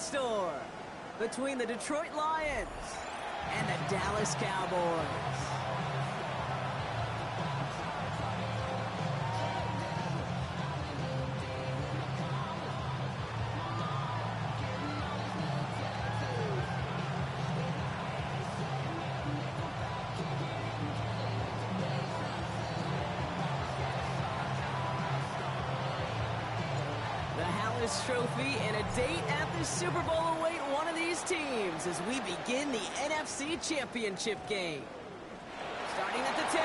storm between the Detroit Lions and the Dallas Cowboys. Trophy and a date at the Super Bowl await one of these teams as we begin the NFC Championship game. Starting at the 10.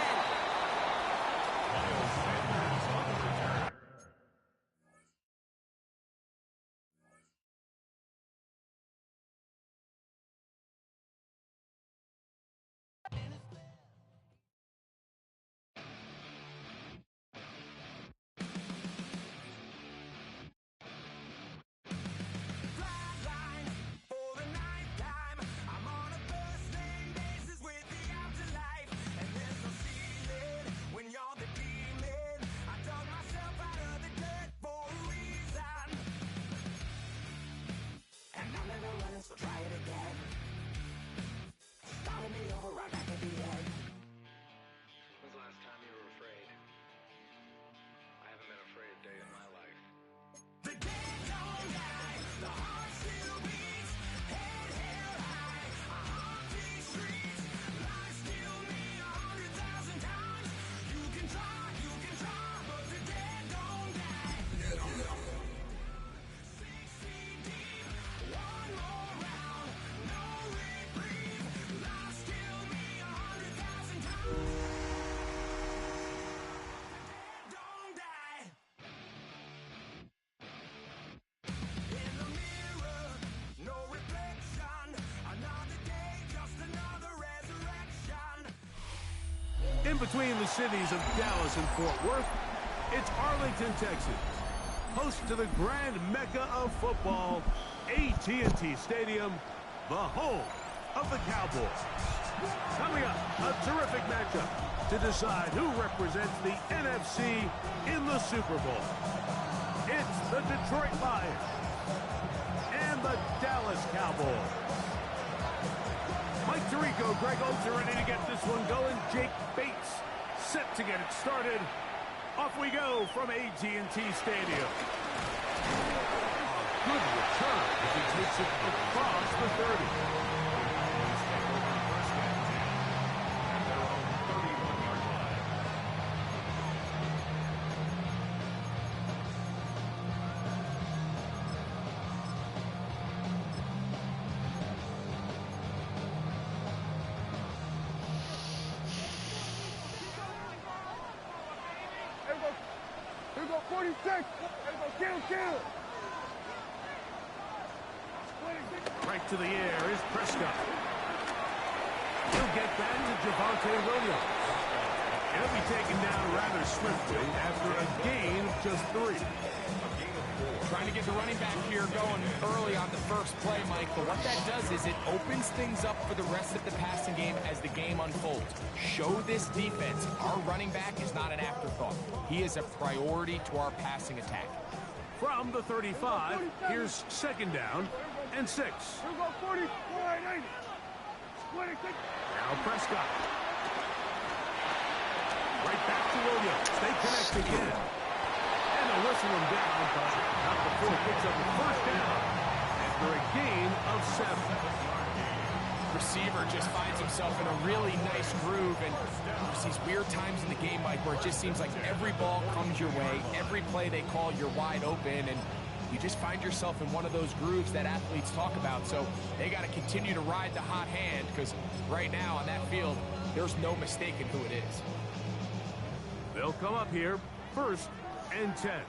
In between the cities of Dallas and Fort Worth, it's Arlington, Texas, host to the grand mecca of football, AT&T Stadium, the home of the Cowboys. Coming up, a terrific matchup to decide who represents the NFC in the Super Bowl. It's the Detroit Lions and the Dallas Cowboys. Mike Tirico, Greg Olsen ready to get this one going. Jake Bates set to get it started. Off we go from AT&T Stadium. A good return as he takes it across the 30. Right to the air is Prescott. He'll get that to Javonte Williams. He'll be taken down rather swiftly after a gain of just 3. Trying to get the running back here going early on the first play, Mike, but what that does is it opens things up for the rest of the passing game as the game unfolds. Show this defense our running back is not an afterthought. He is a priority to our passing attack. From the 35, here's second down and 6. Now Prescott. Right back to Williams. They connect again. And they'll whistle him down, but not before he picks up the first down after a gain of 7. Receiver just finds himself in a really nice groove, and there's these weird times in the game, Mike, where it just seems like every ball comes your way, every play they call, you're wide open, and you just find yourself in one of those grooves that athletes talk about. So they got to continue to ride the hot hand, because right now on that field, there's no mistaking who it is. They'll come up here, 1st and 10.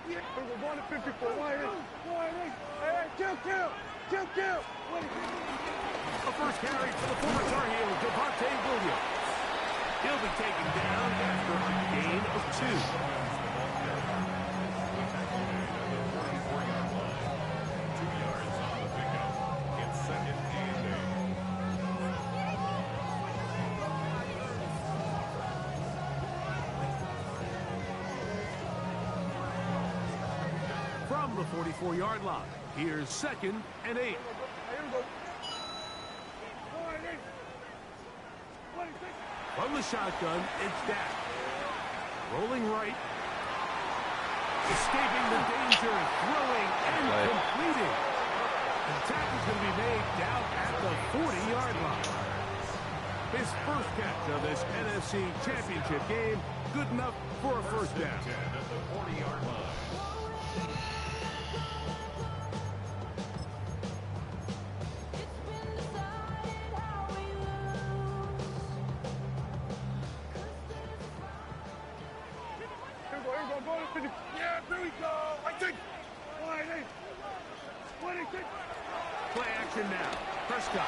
We're going to 54. Kill. A first carry for the former Tar Heel, Javonte Williams. He'll be taken down after a gain of 2. From the 44-yard line, Here's 2nd and 8. From the shotgun, it's Dak. Rolling right. Escaping the danger, throwing, and completing. The tackle is going to be made down at the 40-yard line. His first catch of this NFC Championship game, good enough for a first down. At the 40-yard line. Yeah, there we go. I think. Play action now. Prescott.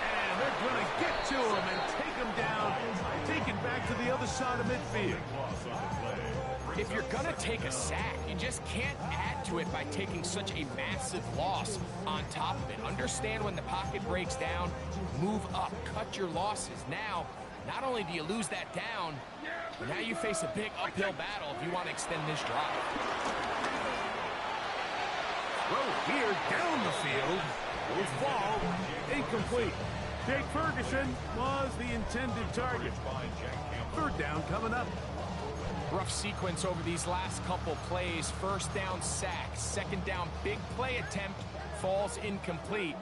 And they're going to get to him and take him down. Take it back to the other side of midfield. If you're going to take a sack, you just can't add to it by taking such a massive loss on top of it. Understand when the pocket breaks down, move up, cut your losses. Now, not only do you lose that down, but now you face a big uphill battle if you want to extend this drive. Throw here down the field. Will fall. Incomplete. Jake Ferguson was the intended target. Third down coming up. Rough sequence over these last couple plays. First down sack. Second down big play attempt falls incomplete.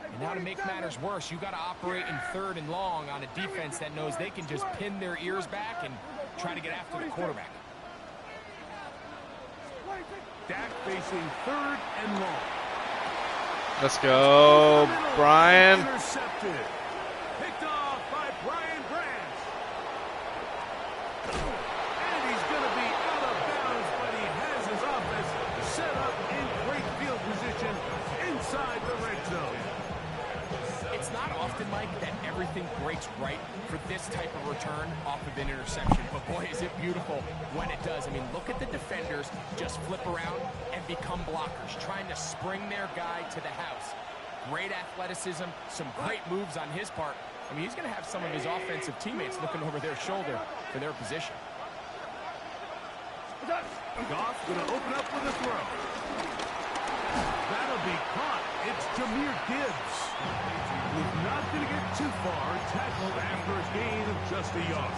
And now to make matters worse, you got to operate in 3rd and long on a defense that knows they can just pin their ears back and try to get after the quarterback. Dak facing 3rd and long. Let's go, Brian. Intercepted. Picked off by Brian Branch. And he's going to be out of bounds, but he has his offense set up in great field position inside the red zone. It's not often, Mike, that everything breaks right for this type of return off of an interception. But boy, is it beautiful when it does. I mean, look at the defenders just flip around and become blockers, trying to spring their guy to the house. Great athleticism, some great moves on his part. I mean, he's going to have some of his offensive teammates looking over their shoulder for their position. Goff going to open up with a throw. That'll be caught. It's Jahmyr Gibbs. He's not going to get too far. Tackled after a gain of just a yard.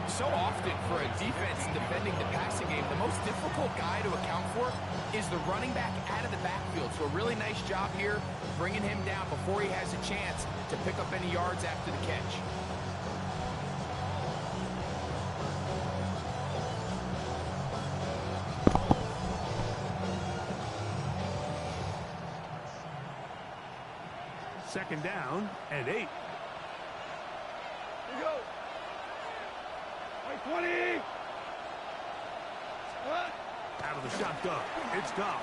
So often for a defense defending the passing game, the most difficult guy to account for is the running back out of the backfield. So a really nice job here bringing him down before he has a chance to pick up any yards after the catch. Second down and 8. Here we go. 20. Out of the shotgun. It's Goff.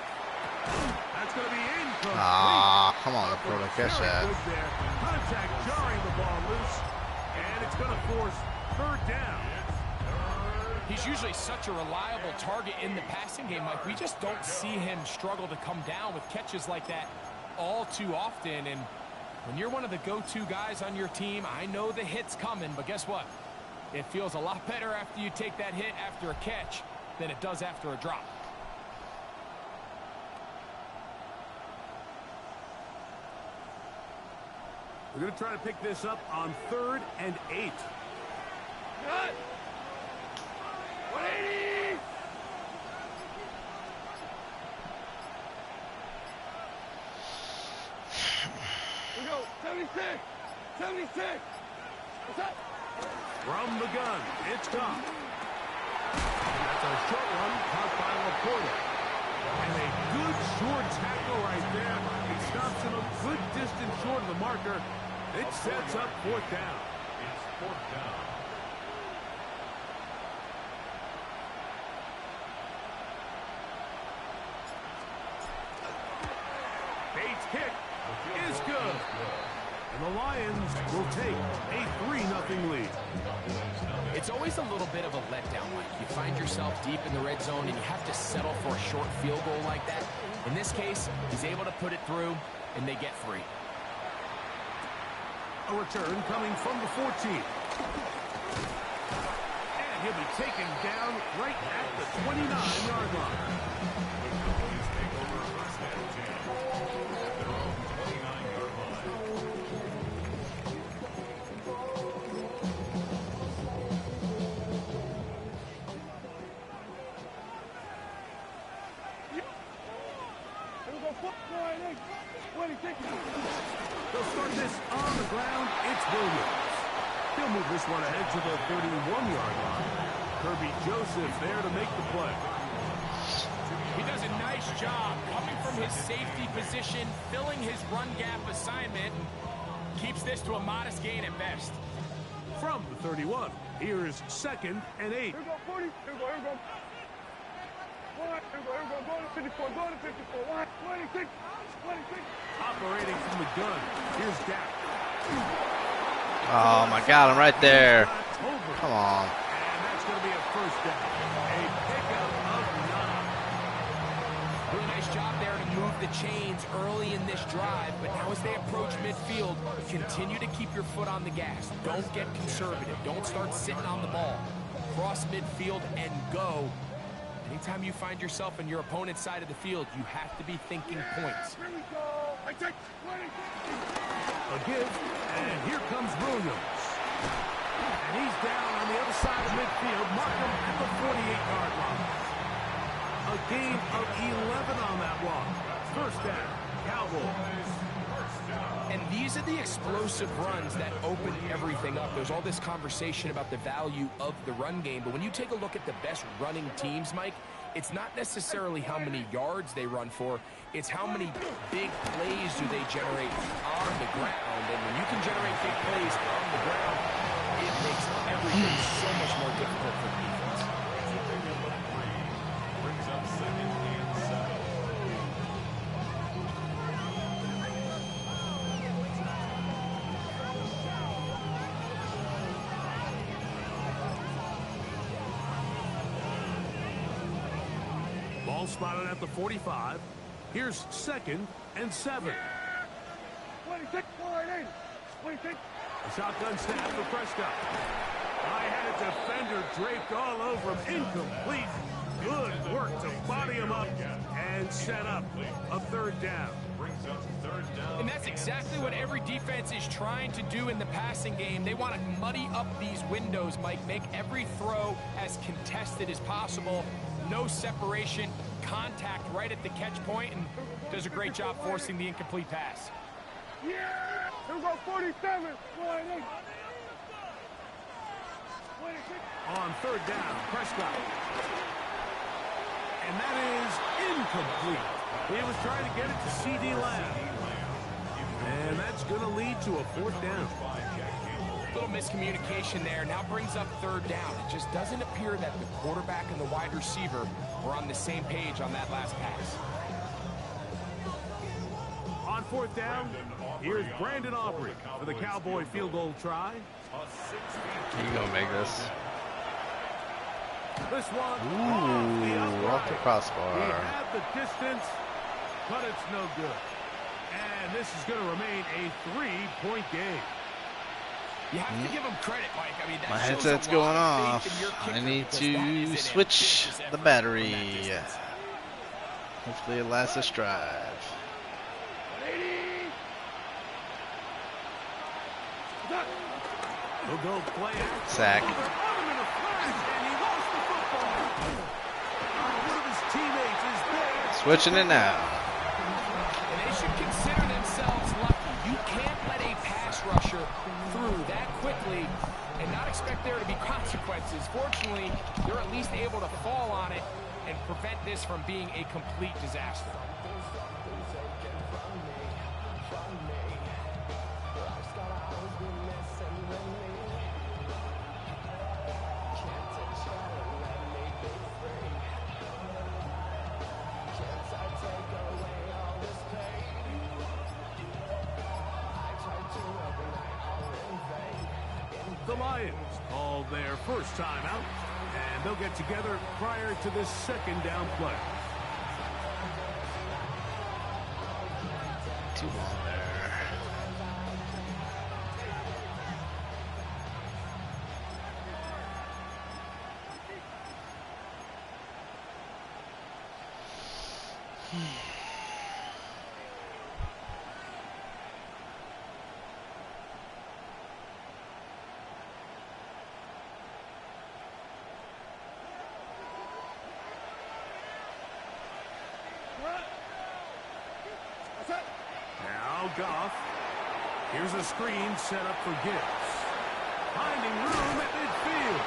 That's going to be incomplete. Ah, come on, throw the catch that. Contact jarring the ball loose, and it's going to force 3rd down. He's usually such a reliable target in the passing game, Mike. We just don't see him struggle to come down with catches like that all too often. And when you're one of the go-to guys on your team, I know the hit's coming, but guess what? It feels a lot better after you take that hit after a catch than it does after a drop. We're going to try to pick this up on 3rd and 8. Good. 180. We go. 76. 76. What's up? From the gun, it's Goff. That's a short one caught by Laporta. And a good short tackle right there. It stops him a good distance short of the marker. It sets up 4th down. It's 4th down. Bates' kick is good. And the Lions will take a 3-0 lead. It's always a little bit of a letdown, Mike. You find yourself deep in the red zone and you have to settle for a short field goal like that. In this case, he's able to put it through, and they get 3. A return coming from the 14th. And he'll be taken down right at the 29-yard line. They'll start this on the ground. It's Williams. He'll move this one ahead to the 31-yard line. Kirby Joseph there to make the play. He does a nice job coming from his safety position, filling his run gap assignment, and keeps this to a modest gain at best. From the 31, here is 2nd and 8. Here we go, 40. Here we go, here we go. Here we go, here we go. Go to 54, go to 54. 26, 26. Operating from the gun. Here's Dak. Oh my God, I'm right there. Come on. And that's going to be a first down. A pickup of 9. Really nice job there to move the chains early in this drive, but now as they approach midfield, continue to keep your foot on the gas. Don't get conservative. Don't start sitting on the ball. Cross midfield and go. Anytime you find yourself on your opponent's side of the field, you have to be thinking points. Here we go. I take 20. A give, and here comes Williams. And he's down on the other side of midfield. Mark him at the 48-yard line. A gain of 11 on that walk. First down, Cowboys. And these are the explosive runs that open everything up. There's all this conversation about the value of the run game, but when you take a look at the best running teams, Mike, it's not necessarily how many yards they run for, it's how many big plays do they generate on the ground. And when you can generate big plays on the ground, it makes everything so much more difficult for the defense. Brings up 2nd and 7. Ball spotted at the 45. Here's 2nd and 7. 26, 48. 26. A shotgun snap for Prescott. I had a defender draped all over him. Incomplete. Good work to body him up and set up a 3rd down. Brings up 3rd down. And that's exactly what every defense is trying to do in the passing game. They want to muddy up these windows, Mike, make every throw as contested as possible. No separation, contact right at the catch point, and does a great job forcing the incomplete pass. Yeah! Here we go, 47. 48. 26. On 3rd down, Prescott. And that is incomplete. He was trying to get it to C.D. Lamb. And that's going to lead to a 4th down. Little miscommunication there. Now brings up 3rd down. It just doesn't appear that the quarterback and the wide receiver were on the same page on that last pass. On 4th down, here's Brandon Aubrey for the Cowboy field goal try. You gonna make this? This one Off the He crossbar. had the distance, but it's no good. And this is going to remain a 3-point game. You have to give them credit, Mike. I mean, that My shows headset's a going lot of faith off. in your I kicker, need because that is to an switch ambitious the effort battery. from that distance. Hopefully it lasts this drive. 80. He'll go play action. Sack. On him in a flash, and he lost the football. One of his teammates is there. Switching it now. And they should consider themselves lucky. You can't let a pass rusher through that quickly and not expect there to be consequences. Fortunately, they're at least able to fall on it and prevent this from being a complete disaster. The Lions called their first time out, and they'll get together prior to this 2nd down play. Too long there. Now Goff. Here's a screen set up for Gibbs. Finding room at midfield.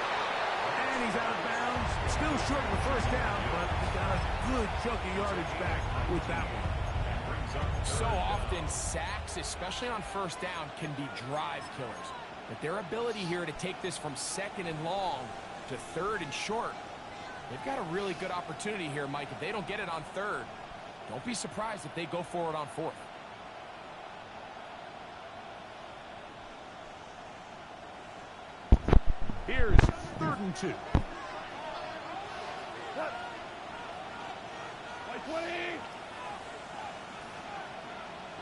And he's out of bounds. Still short of the first down, but he got a good chunk of yardage back with that one. So often, sacks, especially on first down, can be drive killers. But their ability here to take this from second and long to third and short, they've got a really good opportunity here, Mike. If they don't get it on third, don't be surprised if they go for it on fourth. Here's 3rd and 2.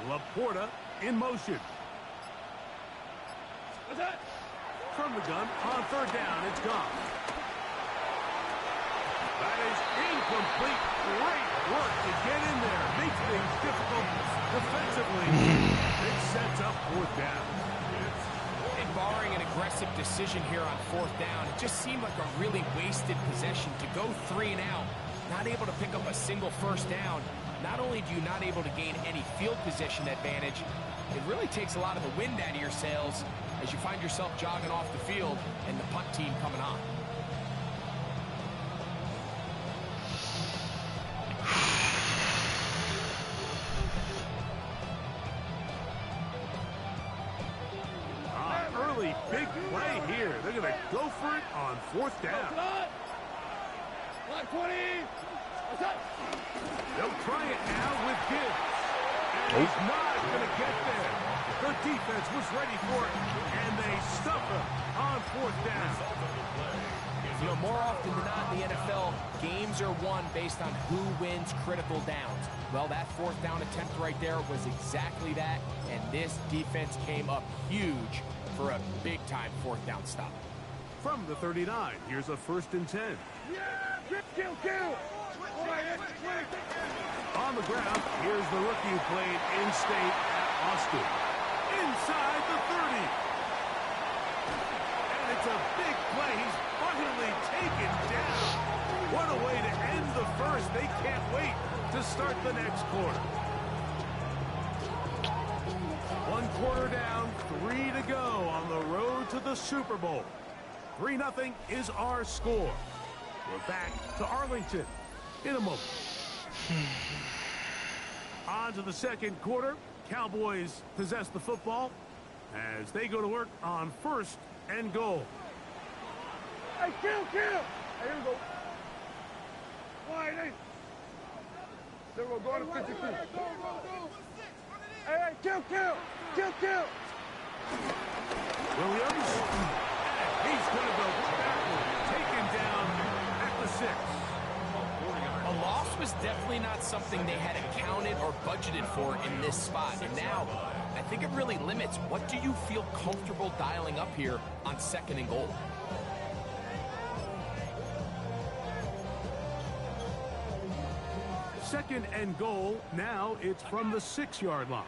Laporta in motion. From the gun on 3rd down, it's gone. That is incomplete. Great work to get in there. Makes things difficult defensively. It sets up 4th down. And barring an aggressive decision here on 4th down, it just seemed like a really wasted possession to go 3 and out, not able to pick up a single first down. Not only do you not able to gain any field position advantage, it really takes a lot of the wind out of your sails as you find yourself jogging off the field and the punt team coming on. Early big play here. They're going to go for it on 4th down. They'll try it now with Gibbs. And he's not going to get there. The defense was ready for it, and they stuff him on 4th down. You know, more often than not in the NFL, games are won based on who wins critical downs. Well, that 4th down attempt right there was exactly that, and this defense came up huge for a big-time 4th down stop. From the 39, here's a 1st and 10. Kill. On the ground, here's the rookie who played in-state at Austin. Inside the 30. And it's a big play. He's finally taken down. What a way to end the first. They can't wait to start the next quarter. 1 quarter down, 3 to go on the road to the Super Bowl. 3-0 is our score. We're back to Arlington in a moment. On to the 2nd quarter. Cowboys possess the football as they go to work on 1st and goal. Hey, kill. Hey, here we go. Wide, hey. There we go. Go to 52. Hey, kill. Williams. He's going to go backward. Taken down at the 6. A loss was definitely not something they had accounted or budgeted for in this spot. And now, I think it really limits what do you feel comfortable dialing up here on 2nd and goal. Second and goal. Now it's from the 6-yard line.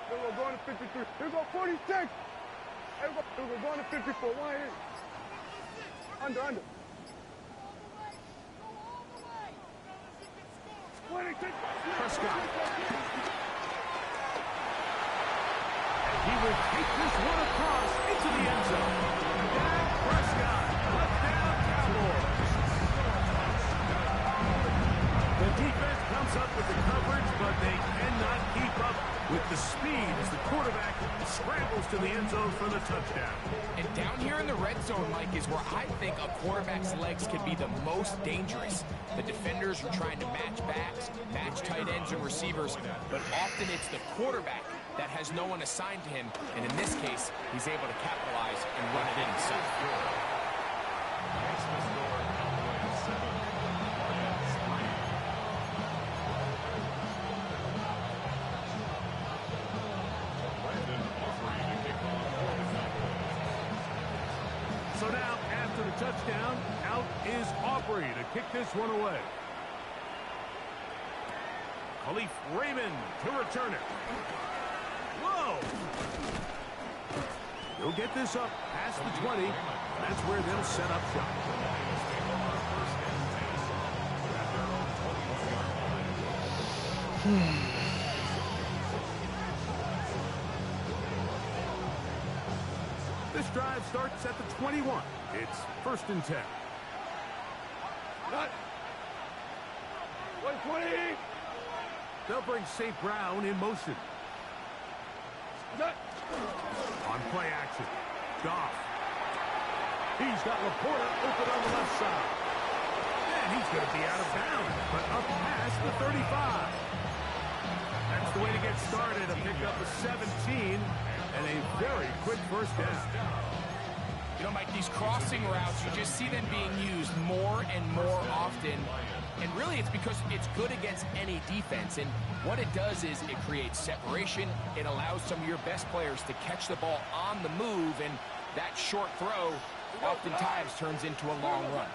Here we go. Going to 53. Here we go. 46. Hey, we're going to 54. Wide, hey. Under. 26. Prescott. He will take this one across into the end zone. Dak Prescott, touchdown Cowboys. The defense comes up with the coverage, but they cannot keep up with the speed as the quarterback scrambles to the end zone for the touchdown. And down here in the red zone, Mike, is where I think a quarterback's legs can be the most dangerous. The defenders are trying to match backs, match tight ends and receivers, but often it's the quarterback that has no one assigned to him, and in this case, he's able to capitalize and run it in himself. So now, after the touchdown, out is Aubrey to kick this one away. Khalif Raymond to return it. Whoa! He'll get this up past the 20. That's where they'll set up shop. This drive starts at the 21. It's 1st and 10. Nut. 120. They'll bring St. Brown in motion. Nut. On play action. Goff. He's got Laporta open on the left side. And he's going to be out of bounds, but up past the 35. That's the way to get started. A pickup of 17 and a very quick first down. You know, Mike, these crossing routes, you just see them being used more and more often. And really, it's because it's good against any defense. And what it does is it creates separation. It allows some of your best players to catch the ball on the move. And that short throw oftentimes turns into a long run.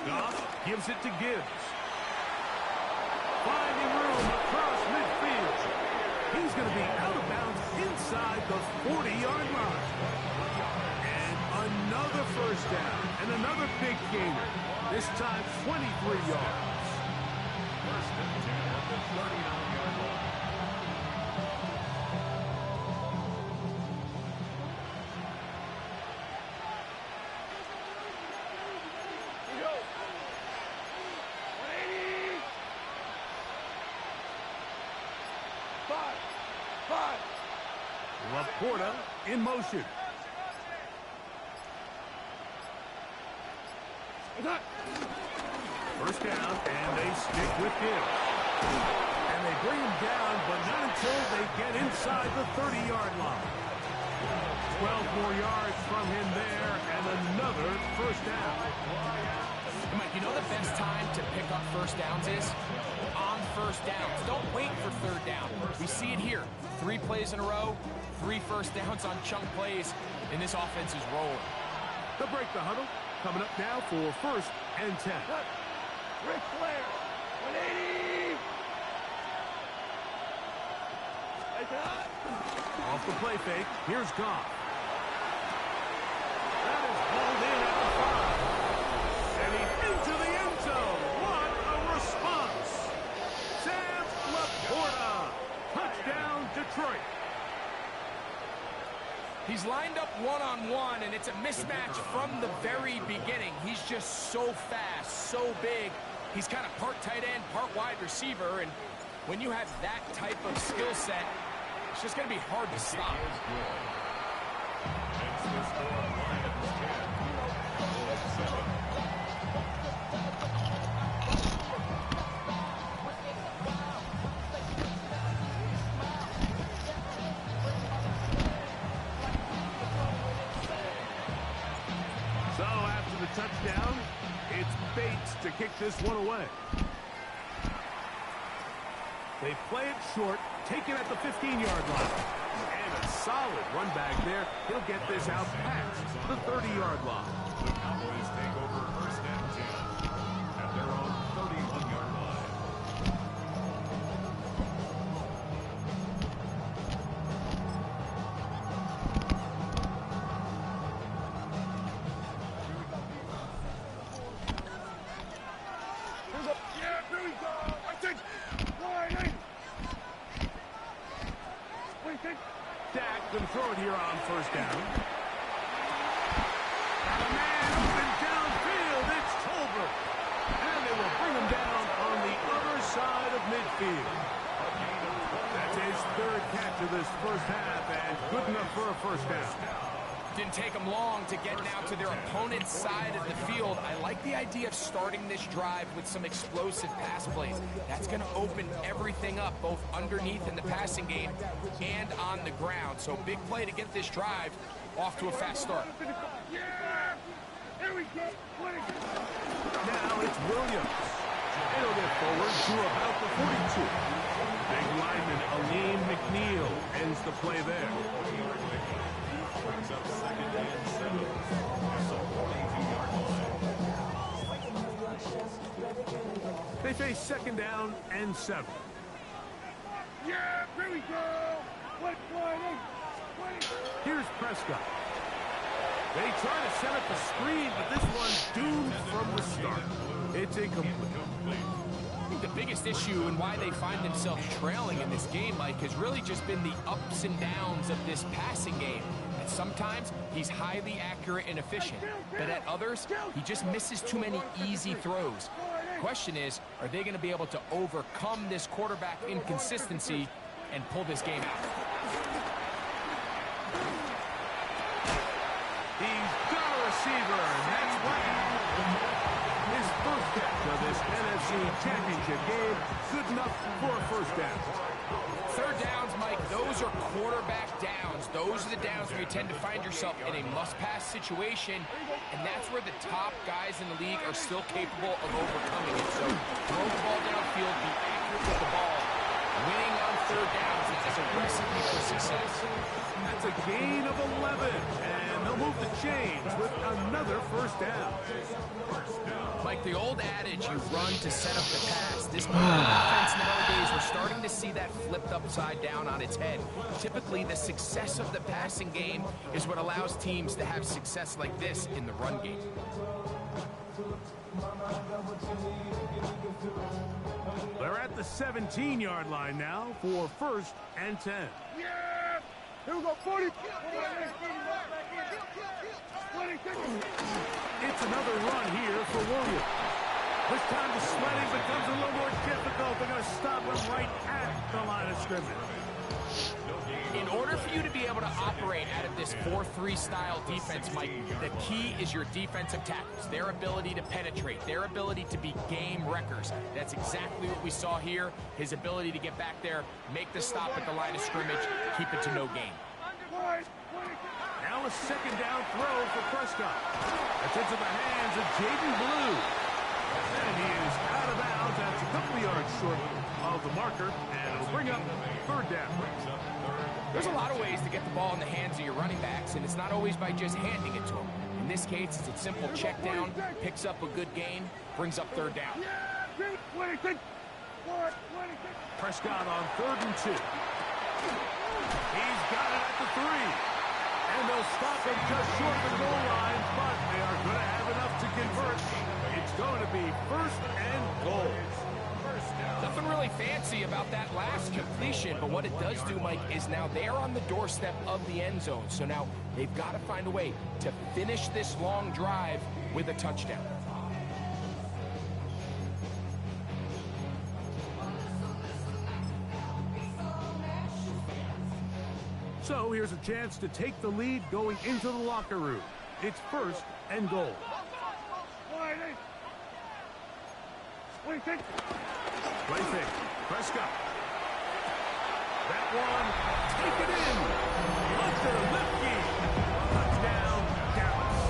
Goff gives it to Gibbs. Finding room across midfield. He's going to be out of bounds inside the 40-yard line. And another first down. And another big gainer. This time 23 yards. 1st and 10 at the 39-yard line. Here we go. 180. 5. Laporta in motion. Nut. First down, and they stick with him. And they bring him down, but not until they get inside the 30-yard line. 12 more yards from him there, and another first down. Mike, you know the best time to pick up first downs is? On first downs. Don't wait for 3rd down. We see it here. 3 plays in a row, 3 first downs on chunk plays, and this offense is rolling. They'll break the huddle. Coming up now for 1st and 10. Ric Flair. 180. Off the play fake, here's Goff. That is hauled in at the 5. And he's into the end zone. What a response. Sam Laporta. Touchdown, Detroit. He's lined up one-on-one, and it's a mismatch from the very beginning. He's just so fast, so big. He's kind of part tight end, part wide receiver, and when you have that type of skill set, it's just going to be hard to stop. Makes the score Lions 10, Cowboys 7. So after the touchdown, it's Bates to kick this one away. They play it short, take it at the 15-yard line. And a solid run back there. He'll get this out past the 30-yard line. The Cowboys take over 1st and 10 at their own 31-yard line. Yeah, here we go. I think. 180. 26. Dak going to throw it here on 1st down. And a man open downfield. It's Tolbert. And they will bring him down on the other side of midfield. That's his 3rd catch of this first half, and good enough for a first down. Didn't take them long to get now to their opponent's side of the field. I like the idea of starting this drive with some explosive pass plays. That's going to open everything up, both underneath in the passing game and on the ground. So big play to get this drive off to a fast start. Yeah. Here we go. 20. Now it's Williams. It'll get forward to about the 42. Big lineman Aleem McNeil ends the play there. Brings up 2nd and 7 at the 42-yard line. They face 2nd down and 7. Yeah, here we go. 120. 20. Here's Prescott. They try to set up the screen, but this one's doomed from the start. It's incomplete. I think the biggest issue and why they find themselves trailing in this game, Mike, has really just been the ups and downs of this passing game. And sometimes he's highly accurate and efficient, but at others, he just misses too many easy throws. The question is, are they going to be able to overcome this quarterback inconsistency and pull this game out? He's got a receiver, and that's what his first catch of this NFC Championship game. Good enough for a first down. Third downs, Mike, those are quarterback downs. Those are the downs where you tend to find yourself in a must-pass situation, and that's where the top guys in the league are still capable of overcoming it. So throw the ball downfield, be accurate with the ball. Winning on third downs is a recipe for success. That's a gain of 11, and they'll move the chains with another first down. Like the old adage, you run to set up the pass. This offense nowadays, we're starting to see that flipped upside down on its head. Typically, the success of the passing game is what allows teams to have success like this in the run game. They're at the 17-yard line now for first and 10. Yeah! Here we go, 40. It's another run here for Williams. This time the sledding becomes a little more difficult. They're going to stop him right at the line of scrimmage. In order for you to be able to operate out of this 4-3 style defense, Mike, the key is your defensive tackles, their ability to penetrate, their ability to be game wreckers. That's exactly what we saw here, his ability to get back there, make the stop at the line of scrimmage, keep it to no gain. Now a second down throw for Prescott. That's into the hands of Jaden Blue. And he is out of bounds. That's a couple of yards short of the marker, and it'll bring up third down. There's a lot of ways to get the ball in the hands of your running backs, and it's not always by just handing it to them. In this case, it's a simple check down, picks up a good gain, brings up third down. Prescott on 3rd and 2. He's got it at the 3. And they'll stop him just short of the goal line, but they are going to have enough to convert. It's going to be first and goal. Nothing really fancy about that last completion, but what it does do, Mike, is now they're on the doorstep of the end zone. So now they've got to find a way to finish this long drive with a touchdown. So here's a chance to take the lead going into the locker room. It's first and goal. Play fake. Prescott. That one, take it in. Hunter Lipke. Touchdown, Dallas.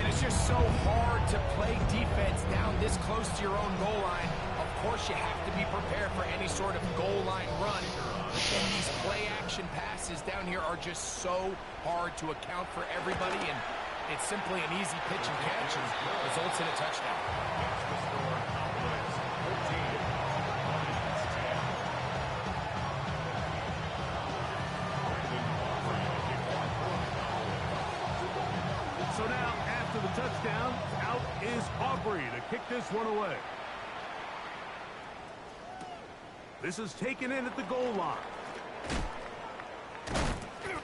And it's just so hard to play defense down this close to your own goal line. Of course, you have to be prepared for any sort of goal line run. And these play-action passes down here are just so hard to account for everybody, and it's simply an easy pitch and catch and results in a touchdown. So now, after the touchdown, out is Aubrey to kick this one away. This is taken in at the goal line.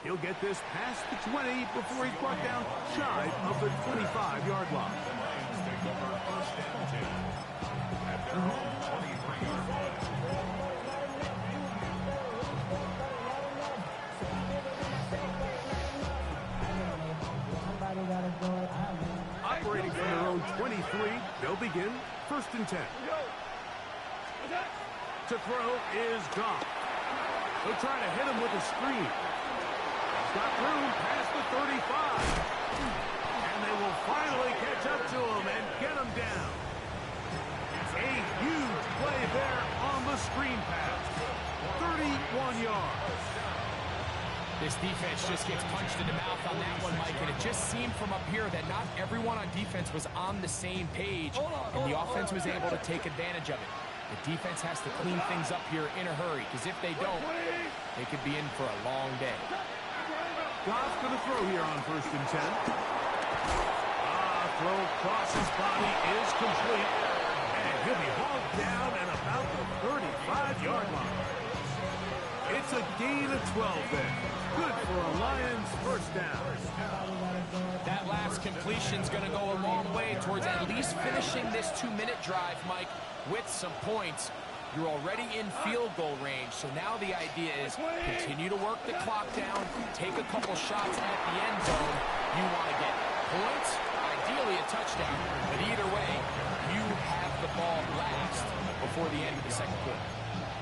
He'll get this past the 20 before he's brought down shy of the 25-yard line. Operating from their own 23, they'll begin first and 10. To throw is Goff. They'll try to hit him with a screen. He's got room past the 35. And they will finally catch up to him and get him down. A huge play there on the screen pass. 31 yards. This defense just gets punched in the mouth on that one, Mike, and it just seemed from up here that not everyone on defense was on the same page, and the offense was able to take advantage of it. The defense has to clean things up here in a hurry, because if they don't, they could be in for a long day. Goff's going to throw here on first and 10. throw across his body is complete. And he'll be hauled down at about the 35-yard line. It's a gain of 12 there. Good for a Lions first down. That last completion's going to go a long way towards at least finishing this 2-minute drive, Mike, with some points. You're already in field goal range, so now the idea is continue to work the clock down, take a couple shots at the end zone. You want to get points, ideally a touchdown, but either way, you have the ball last before the end of the second quarter.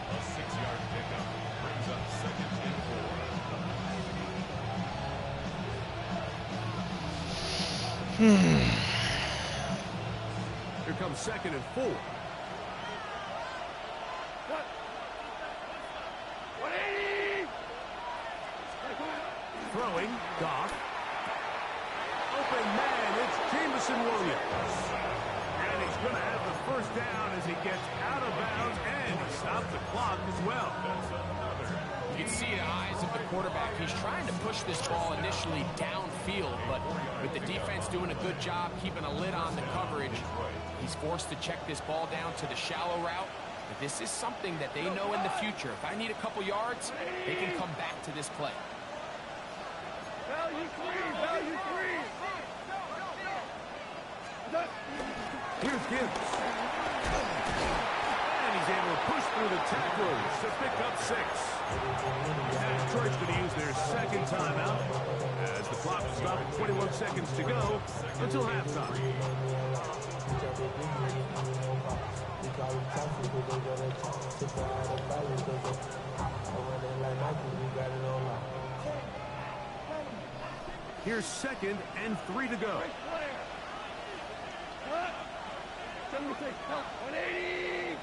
A 6-yard pickup brings up 2nd and 4. Here comes 2nd and 4. Throwing, Goff. Open man, it's Jameson Williams. And he's going to have the first down as he gets out of bounds, and he stopped the clock as well. You can see the eyes of the quarterback. He's trying to push this ball initially downfield, but with the defense doing a good job keeping a lid on the coverage, he's forced to check this ball down to the shallow route. But this is something that they know in the future. If I need a couple yards, they can come back to this play. Value three. Here's Gibbs. And he's able to push through the tacklers to pick up 6. And Detroit's going to use their second timeout as the clock will stop at 21 seconds to go until halftime. Here's 2nd and 3 to go. 76, 180.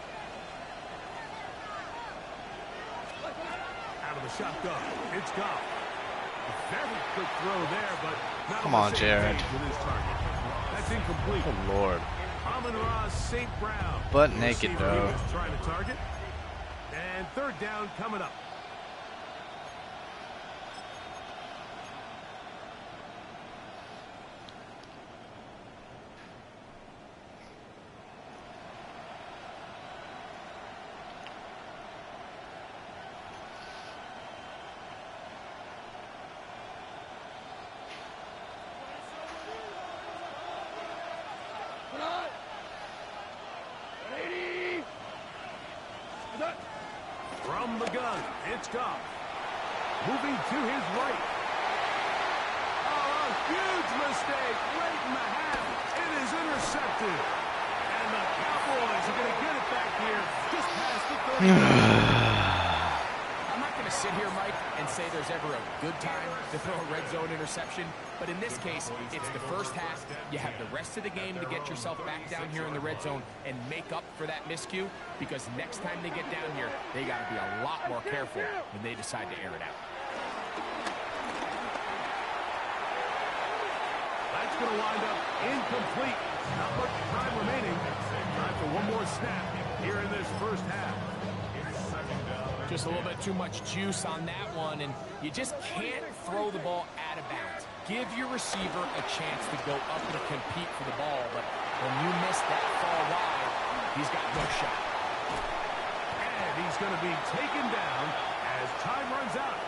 Out of the shotgun, it's Goff. A very quick throw there, but not Come on on, the same Jared. page with his target. That's incomplete. Good Lord. Amon-Ra St. Brown. Butt the naked, receiver bro. he was trying to target. And 3rd down coming up. From the gun, it's Goff. Moving to his right. Oh, a huge mistake right in the half. It is intercepted. And the Cowboys are going to get it back here just past the 30. I'm not going to sit here, Mike, and say there's ever a good time to throw a red zone interception. But in this case, it's the first half. You have the rest of the game to get yourself back down here in the red zone and make up for that miscue, because next time they get down here, they got to be a lot more careful when they decide to air it out. That's going to wind up incomplete. Not much time remaining. Time for one more snap here in this first half. Just a little bit too much juice on that one, and you just can't throw the ball out of bounds. Give your receiver a chance to go up and compete for the ball, but when you miss that far wide, he's got no shot. And he's going to be taken down as time runs out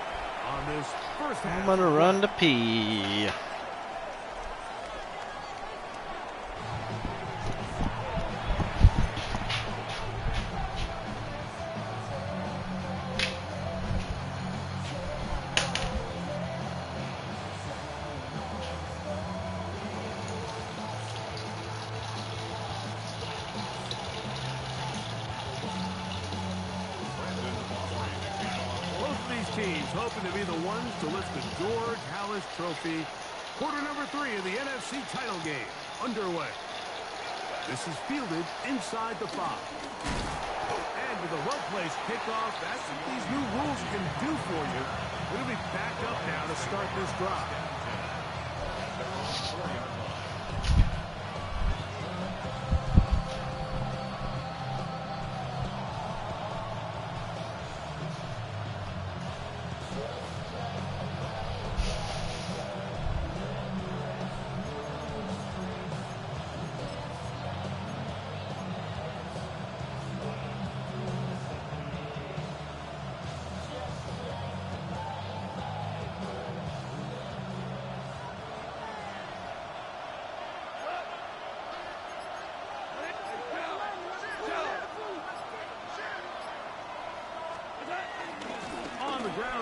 on this first half. I'm gonna run to pee. Teams hoping to be the ones to lift the George Halas Trophy. Quarter number 3 of the NFC title game underway. This is fielded inside the 5. And with a well-placed kickoff, that's what these new rules can do for you. It'll be back up now to start this drive.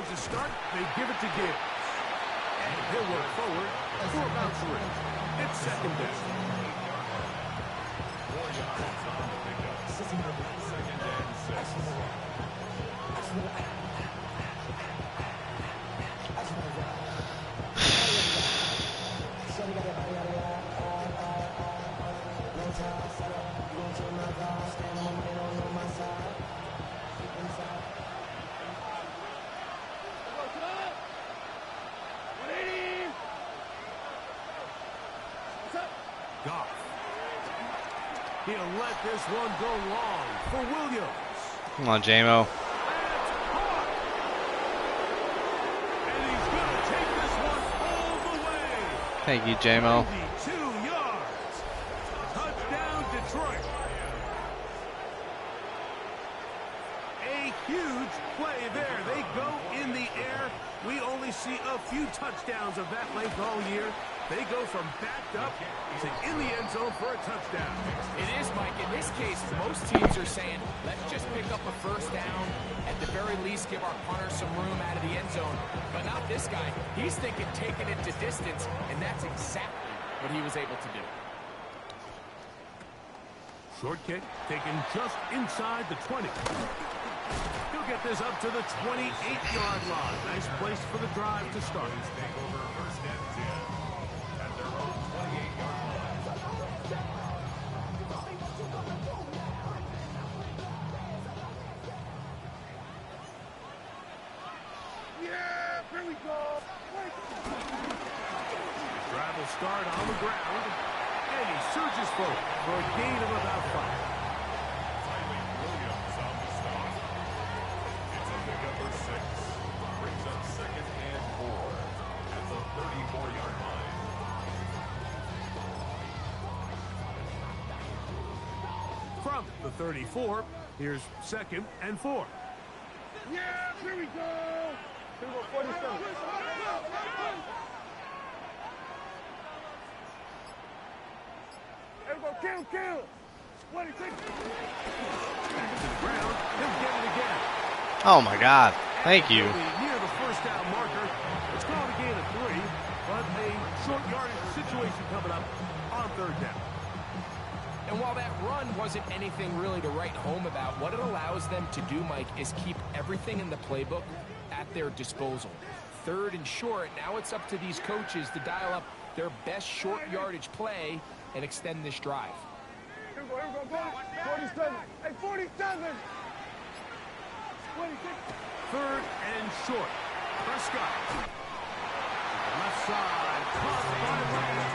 downs to start, they give it to Gibbs. And he'll work forward for about 3. It's second down. 4 yards on the pickup. Second and 6. Goff. He'll let this one go long for Williams. Come on, J-Mo. And he's going to take this one all the way. Thank you, J-Mo. 92 yards. Touchdown, Detroit. A huge play there. They go in the air. We only see a few touchdowns of that length all year. They go from backed up to in the end zone for a touchdown. It is, Mike. In this case, most teams are saying, let's just pick up a first down. At the very least, give our punter some room out of the end zone. But not this guy. He's thinking taking it to distance, and that's exactly what he was able to do. Short kick taken just inside the 20. He'll get this up to the 28-yard line. Nice place for the drive to start. Take over first and 10 at their own 28-yard line. Yeah, here we go. Drive will start on the ground. And he surges forward for a gain of about 5. Williams on the stop. It's a pickup of 6. Brings up second and 4 at the 34-yard line. From the 34, here's second and 4. Yeah, here we go. Here we go, 47. Here we go, kill. 26. Back to the ground. He'll get it again. Oh, my God. Thank you. Near the first down marker. It's called a gain of 3, but a short yardage situation coming up on third down. And while that run wasn't anything really to write home about, what it allows them to do, Mike, is keep everything in the playbook at their disposal. Third and short, now it's up to these coaches to dial up their best short yardage play and extend this drive. Here we go. 47. Hey, 47. 26. Third and short. Prescott. Left side. Caught by Lamb.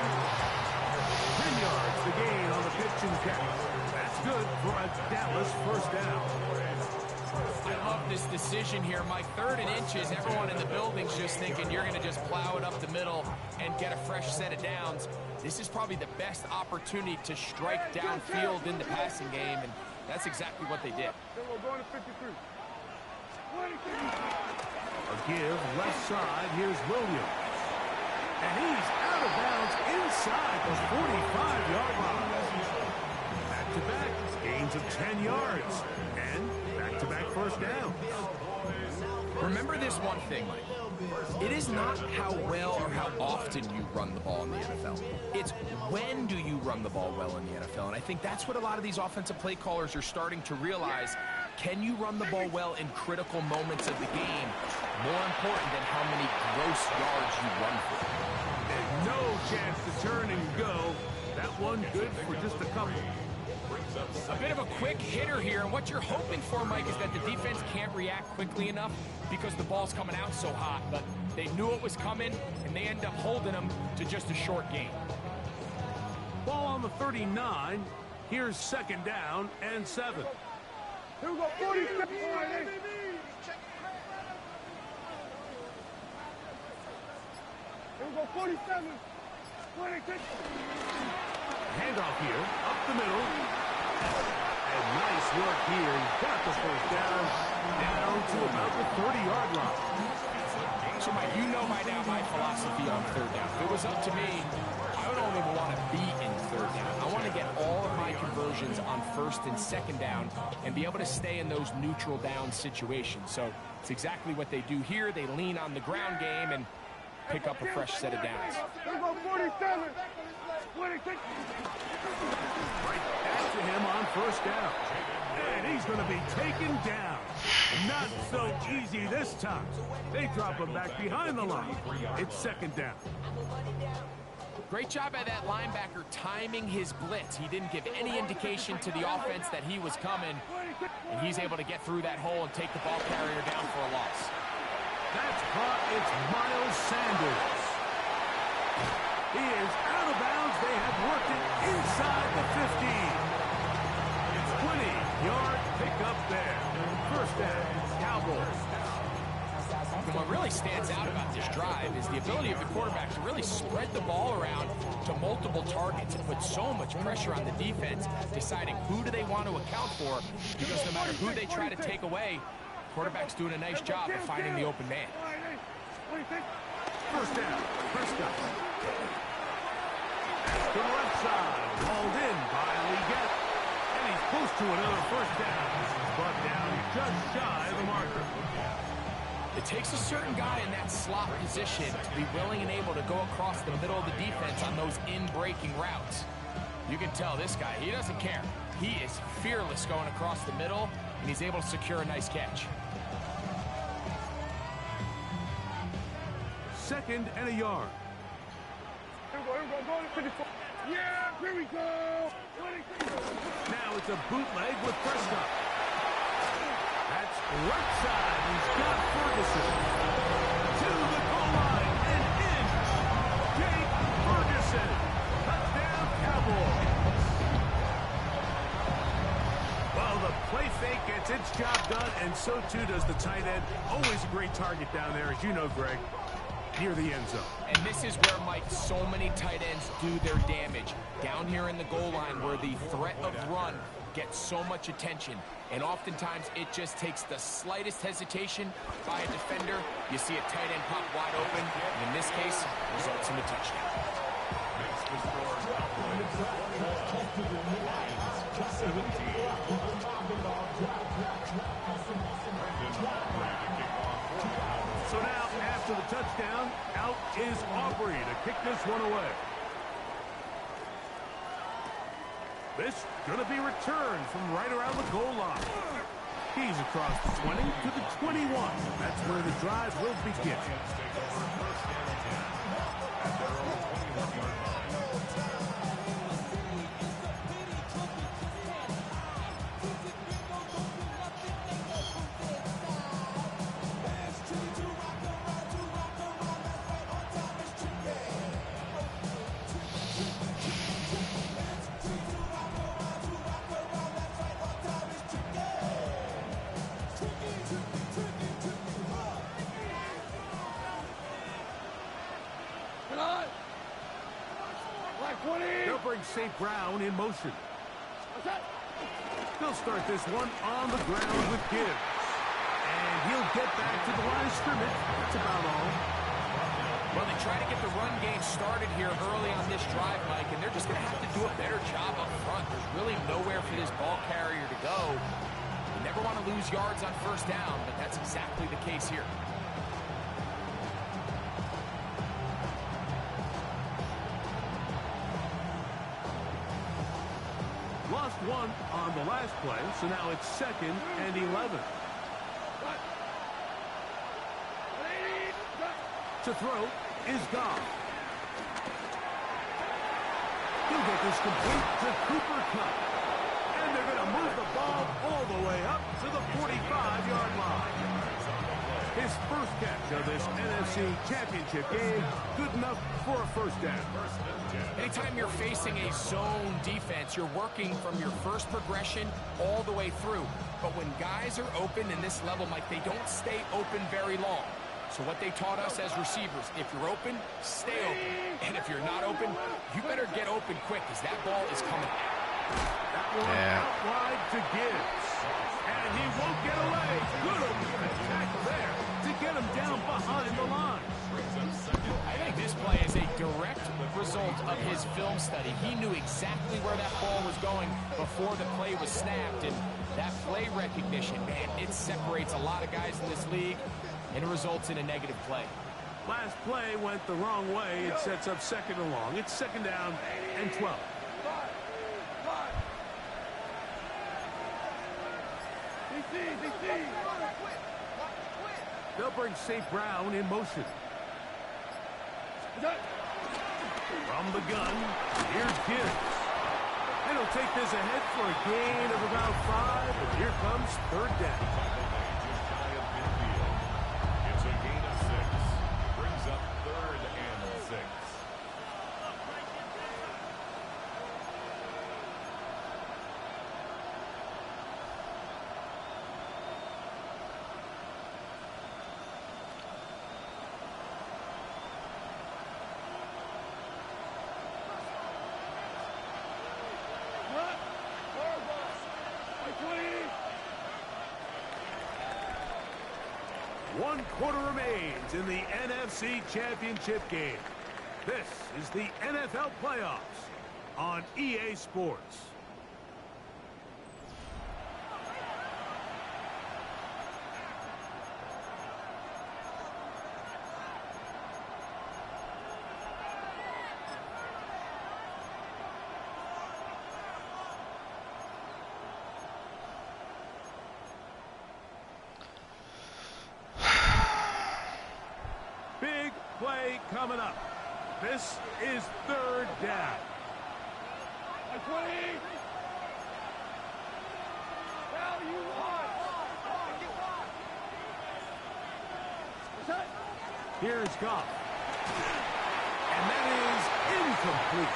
10 yards the gain on the pitch and catch. That's good for a Dallas first down. I love this decision here, Mike. 3rd and inches, everyone in the building's just thinking you're going to just plow it up the middle and get a fresh set of downs. This is probably the best opportunity to strike downfield in the passing game, and that's exactly what they did. We're going to 53. 26. A give left side. Here's Williams. And he's out of bounds inside the 45-yard line. Back-to-back gains of 10 yards. And back-to-back first down. Remember this one thing, Mike. It is not how well or how often you run the ball in the NFL. It's when do you run the ball well in the NFL. And I think that's what a lot of these offensive play callers are starting to realize. Can you run the ball well in critical moments of the game? More important than how many gross yards you run for. And no chance to turn and go. That one good for just a couple. A bit of a quick hitter here, and what you're hoping for, Mike, is that the defense can't react quickly enough because the ball's coming out so hot. But they knew it was coming, and they end up holding them to just a short gain. Ball on the 39. Here's second down and 7. Here we go, 47. Here we go, 47. 26. Handoff here, up the middle. And nice work here. He got the first down to about the 30-yard line. So, Mike, you know by now my philosophy on third down. If it was up to me, I don't even want to be in third down. I want to get all of my conversions conversions on 1st and 2nd down and be able to stay in those neutral down situations. So it's exactly what they do here. They lean on the ground game and pick up a fresh set of downs. Right back to him on 1st down. And he's going to be taken down. Not so easy this time. They drop him back behind the line. It's 2nd down. Great job by that linebacker timing his blitz. He didn't give any indication to the offense that he was coming, and he's able to get through that hole and take the ball carrier down for a loss. That's caught. It's Miles Sanders. He is out of bounds. They have worked it inside the 15. It's 20-yard pickup there. 1st down, Cowboys. And what really stands out about this drive is the ability of the quarterback to really spread the ball around to multiple targets and put so much pressure on the defense, deciding who do they want to account for, because no matter who they try to take away, quarterback's doing a nice job of finding the open man. 1st down, Prescott. To the left side, hauled in by Leggett. And he's close to another 1st down. Brought down just shy of the marker. It takes a certain guy in that slot position to be willing and able to go across the middle of the defense on those in-breaking routes. You can tell this guy, he doesn't care. He is fearless going across the middle, and he's able to secure a nice catch. 2nd and a yard. Yeah, here we go. Now it's a bootleg with Prescott. That's right side. He's got Ferguson. To the goal line and in. Jake Ferguson. Touchdown, Cowboys. Well, the play fake gets its job done, and so too does the tight end. Always a great target down there, as you know, Greg, near the end zone. And this is where, Mike, so many tight ends do their damage. Down here in the goal line where the threat of run gets so much attention. And oftentimes it just takes the slightest hesitation by a defender. You see a tight end pop wide open, and in this case, results in a touchdown. So now, after the touchdown, out is Aubrey to kick this one away. This going to be returned from right around the goal line. He's across the 20 to the 21. That's where the drive will begin. They'll bring St. Brown in motion. They'll start this one on the ground with Gibbs. And he'll get back to the line of scrimmage. That's about all. Well, they try to get the run game started here early on this drive, Mike, and they're just going to have to do a better job up front. There's really nowhere for this ball carrier to go. You never want to lose yards on 1st down, but that's exactly the case here. Lost one on the last play, so now it's 2nd and 11. To throw is Goff. He'll get this complete to Cooper Kupp. And they're going to move the ball all the way up to the 45-yard line. His first catch of this NFC Championship game, good enough for a 1st down. Anytime you're facing a zone defense, you're working from your first progression all the way through. But when guys are open in this level, Mike, they don't stay open very long. So what they taught us as receivers, if you're open, stay open. And if you're not open, you better get open quick, because that ball is coming out. That one out wide to Gibbs. And he won't get away. Good tackle there. to get him down behind the line. I think this play is a direct result of his film study. He knew exactly where that ball was going before the play was snapped, and that play recognition, man, it separates a lot of guys in this league, and it results in a negative play. Last play went the wrong way. It sets up 2nd and long. It's 2nd down and 12. They'll bring St. Brown in motion. From the gun, here's Gibbs. And he'll take this ahead for a gain of about 5, and here comes 3rd down. It's a gain of 6. Brings up 3rd and 6. One quarter remains in the NFC Championship game. This is the NFL playoffs on EA Sports. Big play coming up. This is 3rd down. 20. Now you want. Here's Goff. And that is incomplete.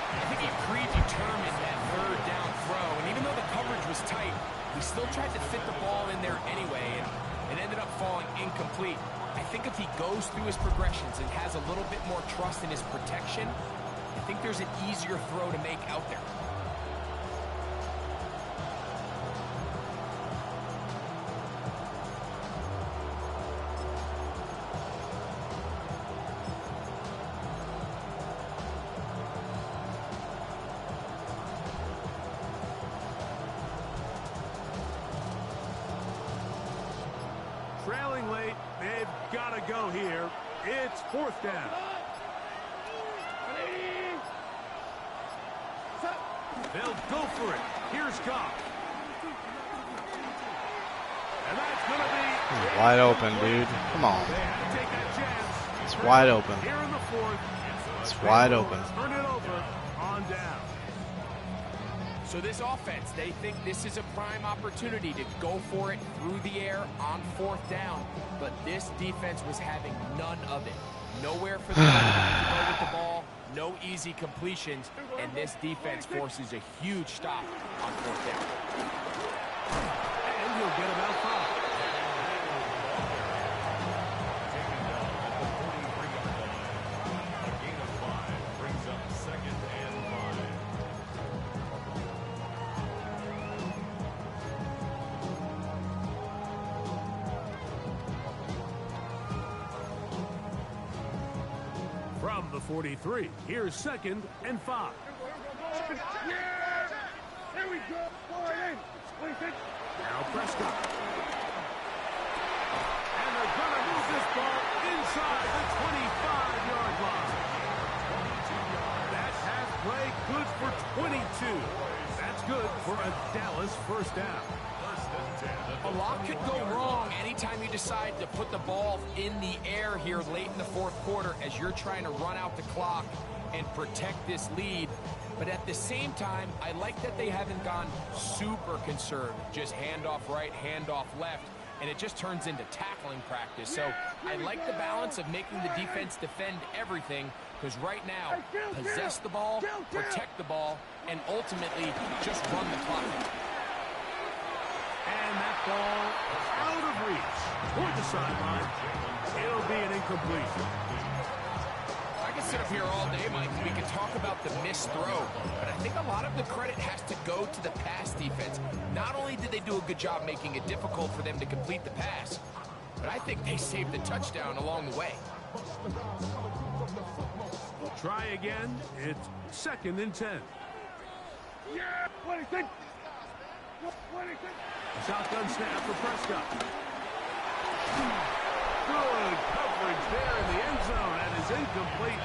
I think he predetermined that 3rd down throw, and even though the coverage was tight, he still tried to fit the ball in there anyway, and it ended up falling incomplete. I think if he goes through his progressions and has a little bit more trust in his protection, I think there's an easier throw to make out there. Trailing late, they've got to go here. It's 4th down. They'll go for it. Here's Goff. And that's going to be... He's wide open, dude. Come on. They had to take that chance. It's wide open. Here in the 4th. It's wide open. Turn it over on down. So this offense, they think this is a prime opportunity to go for it through the air on 4th down. But this defense was having none of it. Nowhere for them to go with the ball, no easy completions, and this defense forces a huge stop on 4th down. And he'll get about 5. Taken down at the 43-yard line. A gain of 5 brings up 2nd and 5. From the 43, here's 2nd and 5. Yeah! There we go. Forward in. Now Prescott. And they're going to move this ball inside the 25-yard line. That half play good for 22. That's good for a Dallas 1st down. A lot could go wrong anytime you decide to put the ball in the air here late in the 4th quarter as you're trying to run out the clock and protect this lead. But at the same time, I like that they haven't gone super conservative. Just handoff right, handoff left, and it just turns into tackling practice. So I like the balance of making the defense defend everything, because right now, possess the ball, protect the ball, and ultimately just run the clock. And that ball out of reach toward the sideline. It'll be an incompletion. I can sit up here all day, Mike, and we can talk about the missed throw, but I think a lot of the credit has to go to the pass defense. Not only did they do a good job making it difficult for them to complete the pass, but I think they saved the touchdown along the way. Try again. It's 2nd and 10. Yeah, 26. 26. Shotgun snap for Prescott. Good coverage there in the end zone. That is incomplete.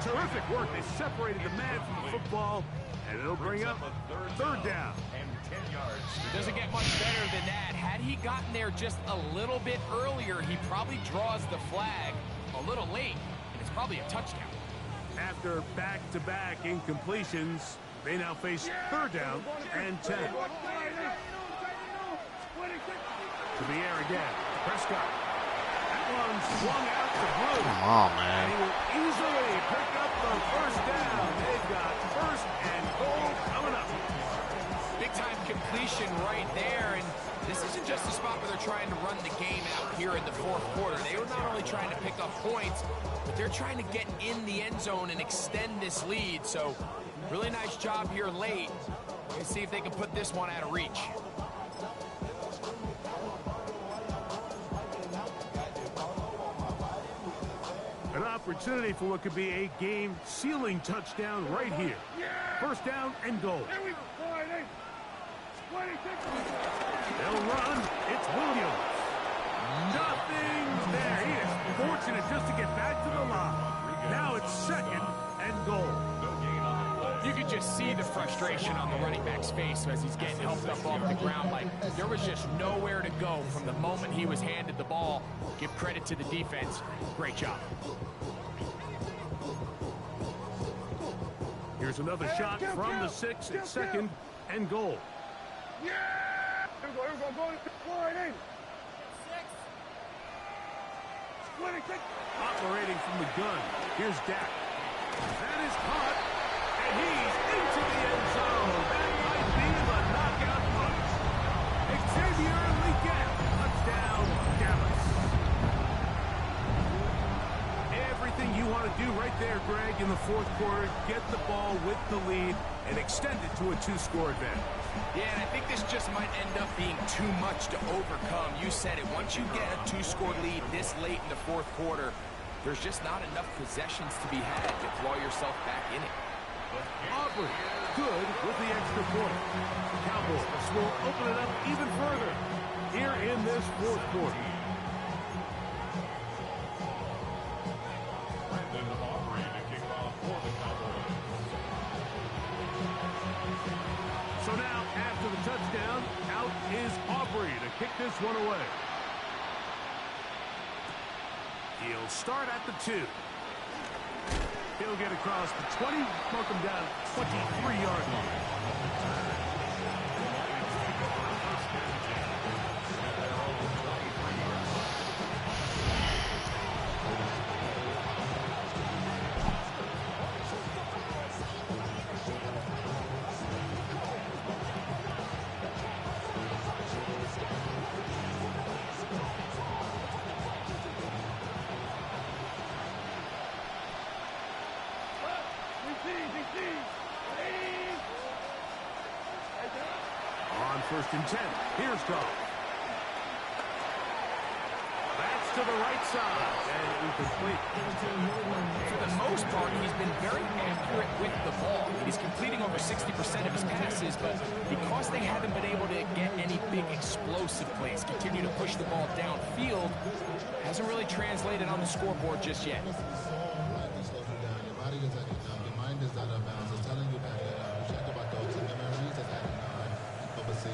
Terrific work. They separated the man from the football, and it'll bring up 3rd down. And 10 yards. It doesn't get much better than that. Had he gotten there just a little bit earlier, he probably draws the flag a little late, and it's probably a touchdown. After back-to-back incompletions, they now face 3rd down and 10. To the air again. Prescott. That one swung out to Blue. Come on, And man. he will easily pick up the 1st down. They've got 1st and goal coming up. Big-time completion right there, and this isn't just a spot where they're trying to run the game out here in the 4th quarter. They were not only trying to pick up points, but they're trying to get in the end zone and extend this lead. So, really nice job here late. Let's see if they can put this one out of reach. An opportunity for what could be a game-sealing touchdown right here. 1st down and goal. Here we go. 26. They'll run. It's Williams. Nothing's there. He is fortunate just to get back to the line. Now it's 2nd and goal. You could just see the frustration on the running back's face as he's getting helped up off the ground. Like, there was just nowhere to go from the moment he was handed the ball. Give credit to the defense. Great job. Here's another shot from the 6 at 2nd and goal. Yeah! Here we go. Go to 26. 26. Operating from the gun. Here's Dak. That is caught. And he's into the end zone. That might be the knockout punch. Xavier Legette. Touchdown, Dallas. Everything you want to do right there, Greg, in the 4th quarter. Get the ball with the lead and extend it to a 2-score advantage. Yeah, and I think this just might end up being too much to overcome. You said it. Once you get a 2-score lead this late in the 4th quarter, there's just not enough possessions to be had to claw yourself back in it. Aubrey, good with the extra point. Cowboys will open it up even further here in this 4th quarter. Brandon Aubrey to kick off for the Cowboys. So now, after the touchdown, out is Aubrey to kick this one away. He'll start at the 2. He'll get across the 20, mark him down 23-yard line. On 1st and 10, here's Goff. That's to the right side, and incomplete. For the most part, he's been very accurate with the ball. He's completing over 60% of his passes, but because they haven't been able to get any big explosive plays, continue to push the ball downfield, hasn't really translated on the scoreboard just yet. Your body is at your mind is out of bounds. It's telling you that you check about those memories that overseas.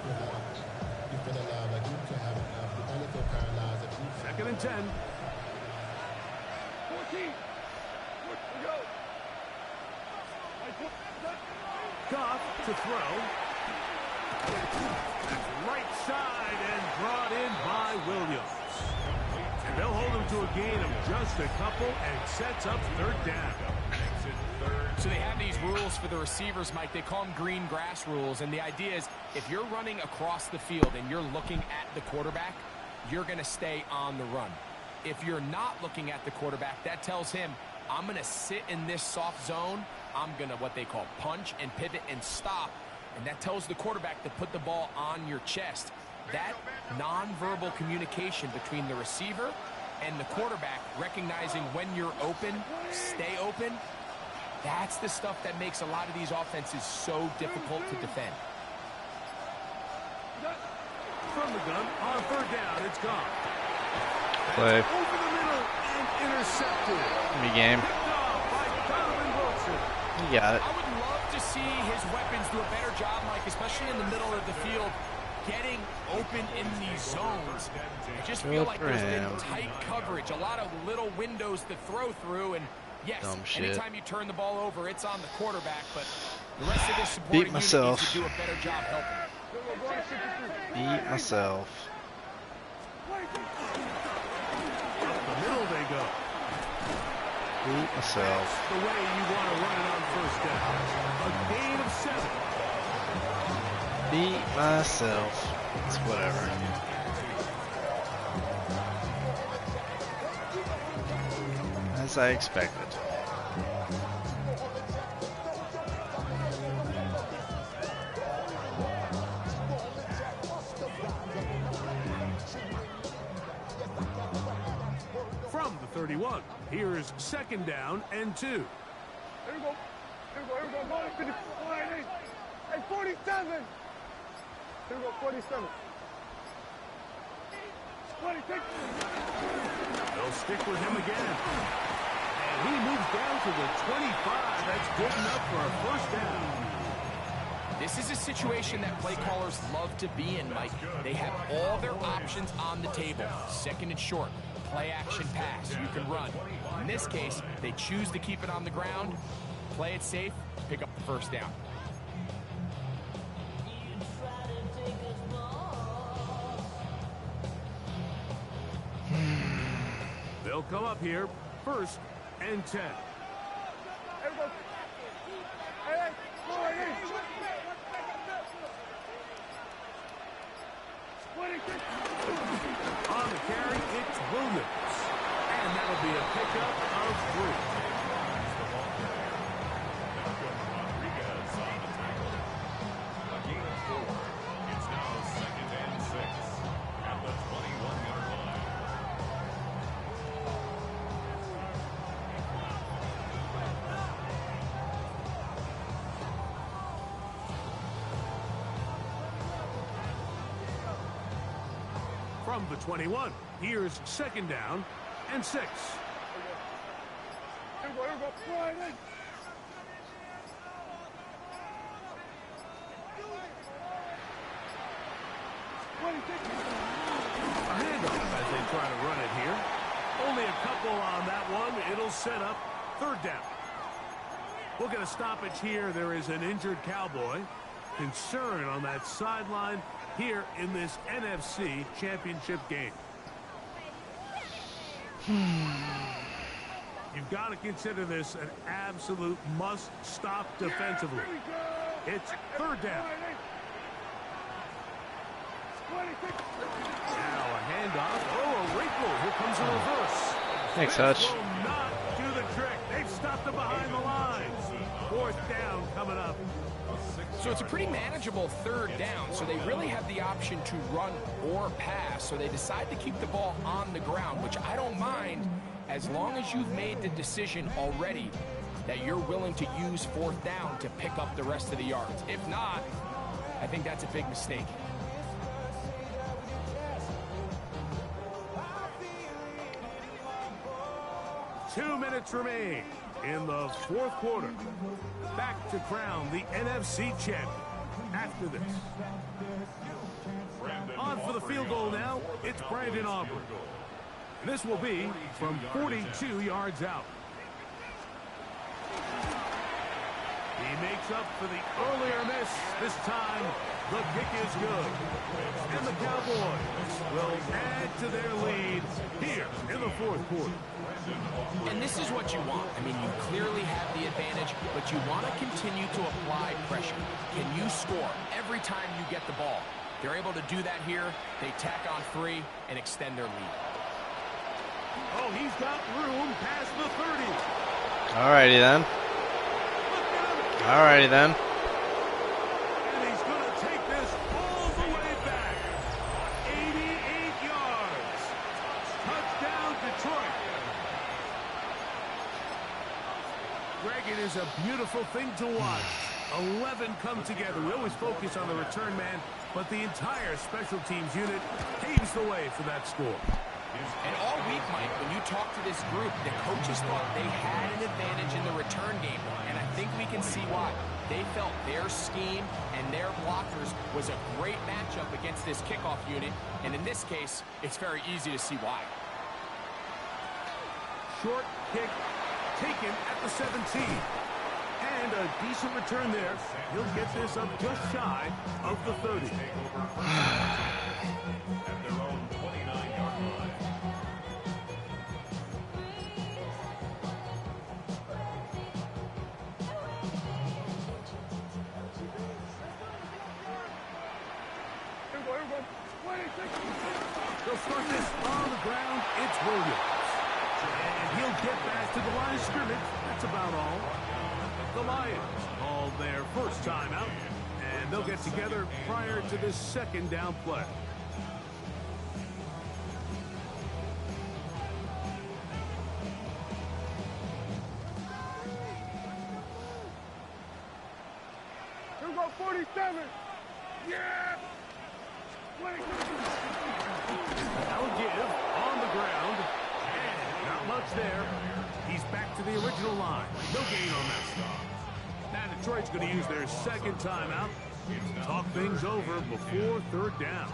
You feel alive, like you can have enough. You only feel paralyzed if you 2nd and 10. 14. Go. Goff to throw. That's right side and brought in by Williams. And they'll hold him to a gain of just a couple and sets up 3rd down. So they have these rules for the receivers, Mike. They call them green grass rules. And the idea is if you're running across the field and you're looking at the quarterback, you're going to stay on the run. If you're not looking at the quarterback, that tells him, I'm going to sit in this soft zone. I'm going to what they call punch and pivot and stop. And that tells the quarterback to put the ball on your chest. that nonverbal communication between the receiver and the quarterback, recognizing when you're open, stay open, that's the stuff that makes a lot of these offenses so difficult to defend. From the gun, on third down, it's gone. Play. Over the middle and intercepted. Give me game. You got it. I would love to see his weapons do a better job, Mike, especially in the middle of the field, getting open in these zones. I just feel like there's been tight coverage, a lot of little windows to throw through, and yes, anytime you turn the ball over, it's on the quarterback, but the rest of this supporting unit needs to do a better job helping. Beat myself. Up the middle they go. Beat myself. That's the way you want to run it on first down. A gain of 7. Beat myself. It's whatever. As I expected. From the 31, here's second down and 2. Here we go. Go to 50. Hey, 47. Here we go, 47. 26. They'll stick with him again. And he moves down to the 25. That's good enough for a first down. This is a situation that play callers love to be in, Mike. They have all their options on the table. Second and short, play action pass, you can run. In this case, they choose to keep it on the ground, play it safe, pick up the first down. They'll come up here, first and 10. Here we go. Hey, hey. 26. On the carry, it's Williams. And that'll be a pickup of 3. Rodriguez on the tackle. A gain of 4. It's now second and 6 at the 21-yard line. From the 21, here's second down and 6. Here we go. Friday. A handoff as they try to run it here. Only a couple on that one. It'll set up third down. We'll get a stoppage here. There is an injured Cowboy. Concern on that sideline here in this NFC Championship game. You've got to consider this an absolute must-stop defensively. It's third down. Now a handoff. Oh, a wrinkle. Here comes a reverse. Thanks, This Hutch. will not do the trick. They've stopped them behind the lines. Fourth down coming up. So it's a pretty manageable third down, so they really have the option to run or pass, so they decide to keep the ball on the ground, which I don't mind as long as you've made the decision already that you're willing to use fourth down to pick up the rest of the yards. If not, I think that's a big mistake. Two minutes remain in the fourth quarter. Back to crown the NFC champion after this. On for the field goal now, it's Brandon Aubrey. This will be from 42 yards out. He makes up for the earlier miss. This time, the kick is good. And the Cowboys will add to their lead here in the fourth quarter. And this is what you want. I mean, you clearly have the advantage, but you want to continue to apply pressure. Can you score every time you get the ball? They're able to do that here. They tack on 3 and extend their lead. Oh, he's got room past the 30. Alrighty then. Alrighty then. And he's going to take this all the way back. a beautiful thing to watch. 11 come together. We always focus on the return man, but the entire special teams unit paves the way for that score. And all week, Mike, when you talk to this group, the coaches thought they had an advantage in the return game, and I think we can see why. They felt their scheme and their blockers was a great matchup against this kickoff unit, and in this case, it's very easy to see why. Short kick taken at the 17. And a decent return there. He'll get this up just shy of the 30. At their own 29-yard line. They'll start this on the ground. It's Williams. And he'll get back to the line of scrimmage. That's about all. The Lions called their first timeout, and they'll get together prior to this second down play. Here we go, 47. Yeah! That'll give on the ground. And not much there. He's back to the original line. No gain on that stop. Now Detroit's going to use their second timeout. Talk things over before third down.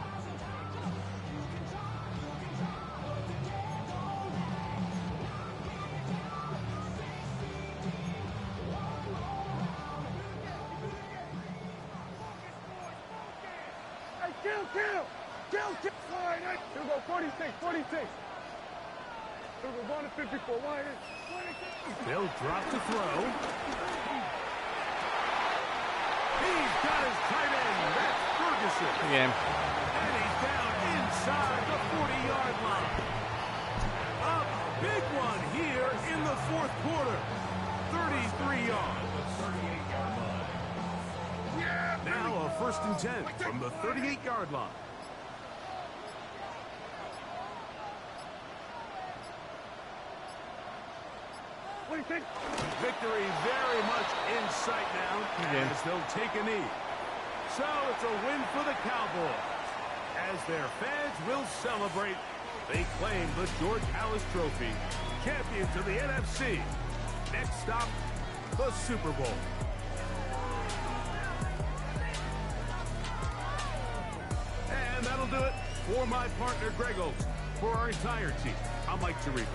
Hey, kill! Here we go, 46. Here we go, going to 54. Wide in. 26. They'll drop to throw. He's got his tight end. That's Ferguson. Again. And he's down inside the 40-yard line. A big one here in the fourth quarter. 33 yards. Now a 1st and 10 from the 38-yard line. Victory very much in sight now as they'll take a knee. So it's a win for the Cowboys. As their fans will celebrate, they claim the George Halas Trophy, champions of the NFC. Next stop, the Super Bowl. And that'll do it for my partner, Greg Olson. For our entire team, I'm Mike Tirico.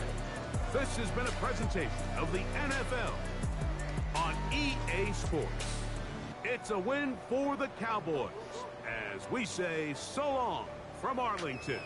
This has been a presentation of the NFL on EA Sports. It's a win for the Cowboys as we say so long from Arlington.